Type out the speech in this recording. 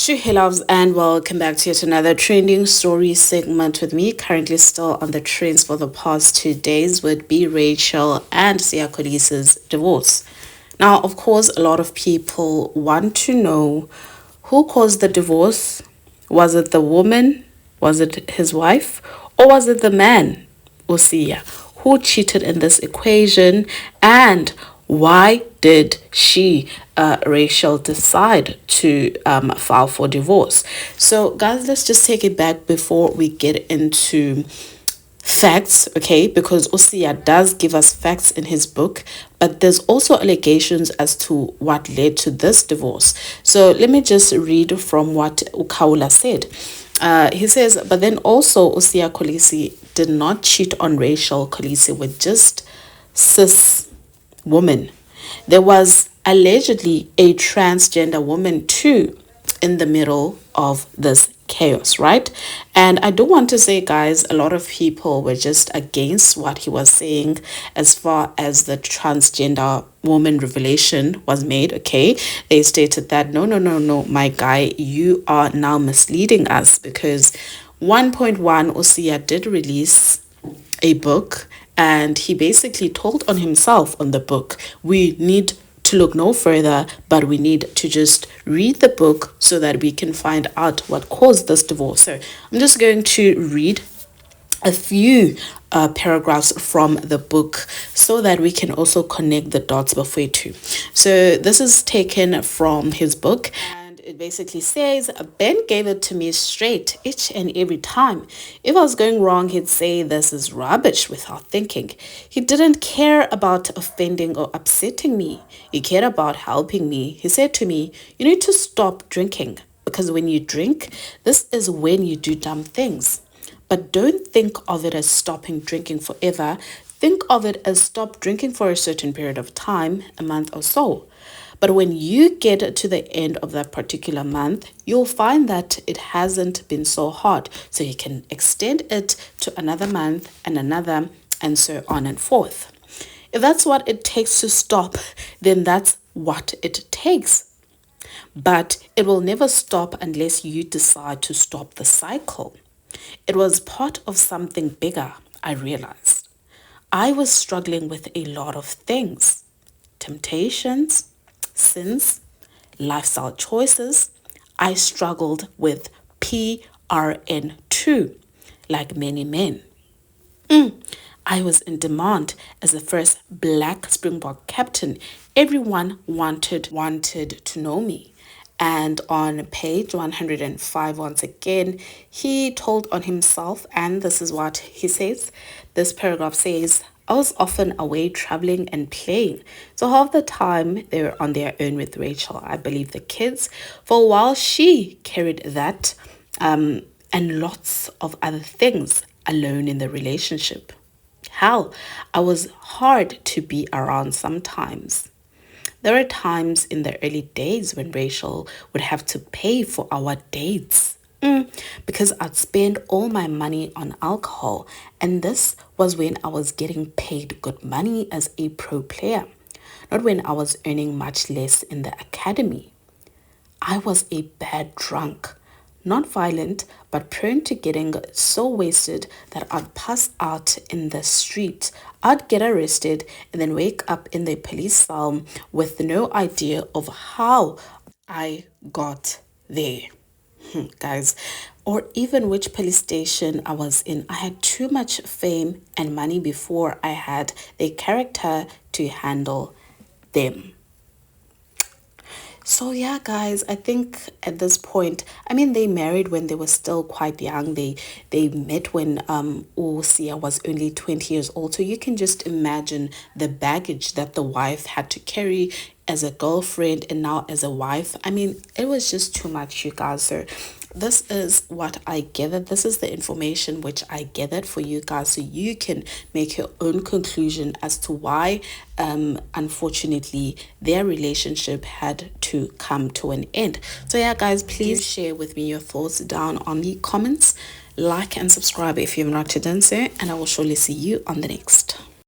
Hey loves, and welcome back to yet another trending story segment with me. Currently still on the trends for the past 2 days would be Rachel and Kolisi's divorce. Now, of course, a lot of people want to know who caused the divorce. Was it the woman? Was it his wife? Or was it the man, Usia, who cheated in this equation? And why did Rachel, decide to file for divorce? So, guys, let's just take it back before we get into facts, okay? Because Usia does give us facts in his book, but there's also allegations as to what led to this divorce. So let me just read from what Khawula said. He says, but then also Usia Kolisi did not cheat on Rachel Kolisi with just cis woman. There was allegedly a transgender woman too in the middle of this chaos, right? And I do want to say, guys, a lot of people were just against what he was saying as far as the transgender woman revelation was made. Okay, they stated that no, my guy, you are now misleading us, because 1.1 Usia did release a book, and he basically told on himself on the book. We need to look no further, but we need to just read the book so that we can find out what caused this divorce. So I'm just going to read a few paragraphs from the book so that we can also connect the dots before too. So this is taken from his book. It basically says, Ben gave it to me straight each and every time. If I was going wrong, he'd say this is rubbish without thinking. He didn't care about offending or upsetting me. He cared about helping me. He said to me, you need to stop drinking, because when you drink, this is when you do dumb things. But don't think of it as stopping drinking forever. Think of it as stop drinking for a certain period of time, a month or so. But when you get to the end of that particular month, you'll find that it hasn't been so hard. So you can extend it to another month and another, and so on and forth. If that's what it takes to stop, then that's what it takes. But it will never stop unless you decide to stop the cycle. It was part of something bigger, I realized. I was struggling with a lot of things. Temptations, sins, lifestyle choices. I struggled with PRN too, like many men. I was in demand as the first black Springbok captain. Everyone wanted to know me. And on page 105, once again, he told on himself, and this is what he says. This paragraph says, I was often away traveling and playing. So half the time they were on their own with Rachel, I believe the kids. For a while she carried that and lots of other things alone in the relationship. Hell, I was hard to be around sometimes. There were times in the early days when Rachel would have to pay for our dates. Because I'd spend all my money on alcohol, and this was when I was getting paid good money as a pro player, not when I was earning much less in the academy. I was a bad drunk, not violent, but prone to getting so wasted that I'd pass out in the street. I'd get arrested and then wake up in the police cell with no idea of how I got there. Guys, or even which police station I was in. I had too much fame and money before I had the character to handle them. So yeah, guys, I think at this point, I mean, they married when they were still quite young. They met when Usia was only 20 years old. So you can just imagine the baggage that the wife had to carry as a girlfriend and now as a wife. I mean, it was just too much, you guys. So this is what I gathered. This is the information which I gathered for you guys, so you can make your own conclusion as to why unfortunately their relationship had to come to an end. So yeah, guys, please share with me your thoughts down on the comments. Like and subscribe if you have not done so, and I will surely see you on the next.